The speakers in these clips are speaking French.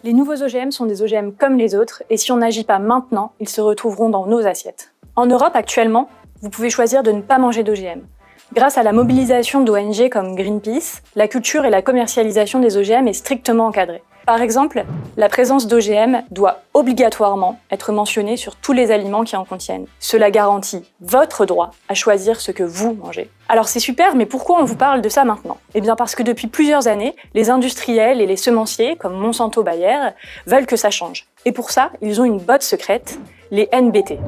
Les nouveaux OGM sont des OGM comme les autres, et si on n'agit pas maintenant, ils se retrouveront dans nos assiettes. En Europe, actuellement, vous pouvez choisir de ne pas manger d'OGM. Grâce à la mobilisation d'ONG comme Greenpeace, la culture et la commercialisation des OGM est strictement encadrée. Par exemple, la présence d'OGM doit obligatoirement être mentionnée sur tous les aliments qui en contiennent. Cela garantit votre droit à choisir ce que vous mangez. Alors c'est super, mais pourquoi on vous parle de ça maintenant? Eh bien parce que depuis plusieurs années, les industriels et les semenciers, comme Monsanto-Bayer, veulent que ça change. Et pour ça, ils ont une botte secrète, les NBT.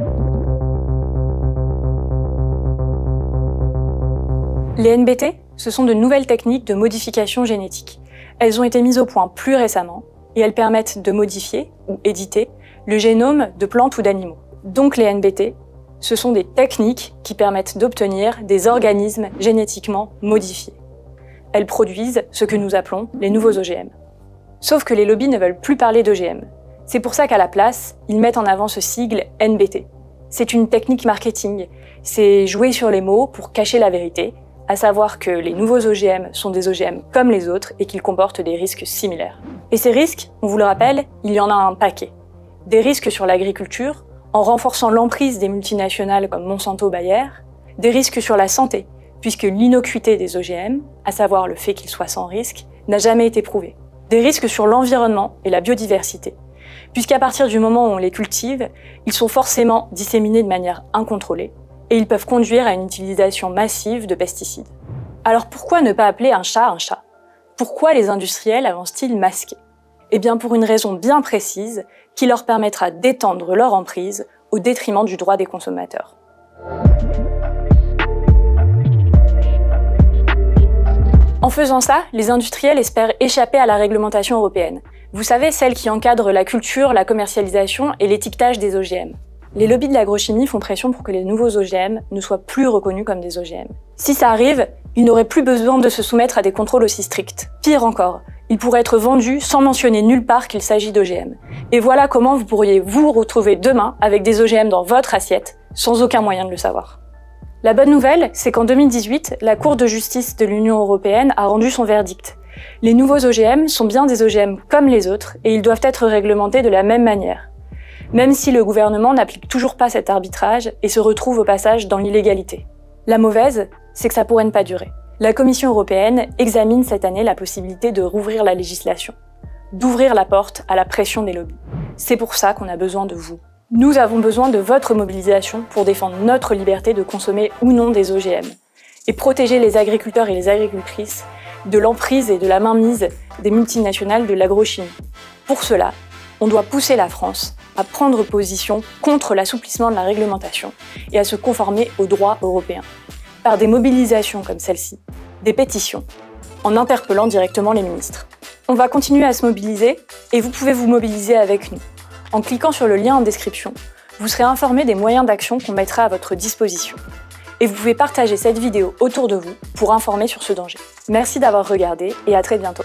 Les NBT, ce sont de nouvelles techniques de modification génétique. Elles ont été mises au point plus récemment et elles permettent de modifier ou éditer le génome de plantes ou d'animaux. Donc les NBT, ce sont des techniques qui permettent d'obtenir des organismes génétiquement modifiés. Elles produisent ce que nous appelons les nouveaux OGM. Sauf que les lobbies ne veulent plus parler d'OGM. C'est pour ça qu'à la place, ils mettent en avant ce sigle NBT. C'est une technique marketing, c'est jouer sur les mots pour cacher la vérité, à savoir que les nouveaux OGM sont des OGM comme les autres et qu'ils comportent des risques similaires. Et ces risques, on vous le rappelle, il y en a un paquet. Des risques sur l'agriculture, en renforçant l'emprise des multinationales comme Monsanto-Bayer, des risques sur la santé, puisque l'innocuité des OGM, à savoir le fait qu'ils soient sans risque, n'a jamais été prouvée. Des risques sur l'environnement et la biodiversité, puisqu'à partir du moment où on les cultive, ils sont forcément disséminés de manière incontrôlée, et ils peuvent conduire à une utilisation massive de pesticides. Alors pourquoi ne pas appeler un chat un chat? Pourquoi les industriels avancent-ils masqués? Eh bien pour une raison bien précise qui leur permettra d'étendre leur emprise au détriment du droit des consommateurs. En faisant ça, les industriels espèrent échapper à la réglementation européenne. Vous savez, celle qui encadre la culture, la commercialisation et l'étiquetage des OGM. Les lobbies de l'agrochimie font pression pour que les nouveaux OGM ne soient plus reconnus comme des OGM. Si ça arrive, ils n'auraient plus besoin de se soumettre à des contrôles aussi stricts. Pire encore, ils pourraient être vendus sans mentionner nulle part qu'il s'agit d'OGM. Et voilà comment vous pourriez vous retrouver demain avec des OGM dans votre assiette, sans aucun moyen de le savoir. La bonne nouvelle, c'est qu'en 2018, la Cour de justice de l'Union européenne a rendu son verdict. Les nouveaux OGM sont bien des OGM comme les autres et ils doivent être réglementés de la même manière. Même si le gouvernement n'applique toujours pas cet arbitrage et se retrouve au passage dans l'illégalité. La mauvaise, c'est que ça pourrait ne pas durer. La Commission européenne examine cette année la possibilité de rouvrir la législation, d'ouvrir la porte à la pression des lobbies. C'est pour ça qu'on a besoin de vous. Nous avons besoin de votre mobilisation pour défendre notre liberté de consommer ou non des OGM et protéger les agriculteurs et les agricultrices de l'emprise et de la mainmise des multinationales de l'agrochimie. Pour cela, on doit pousser la France à prendre position contre l'assouplissement de la réglementation et à se conformer aux droits européens, par des mobilisations comme celle-ci, des pétitions, en interpellant directement les ministres. On va continuer à se mobiliser et vous pouvez vous mobiliser avec nous. En cliquant sur le lien en description, vous serez informé des moyens d'action qu'on mettra à votre disposition. Et vous pouvez partager cette vidéo autour de vous pour informer sur ce danger. Merci d'avoir regardé et à très bientôt.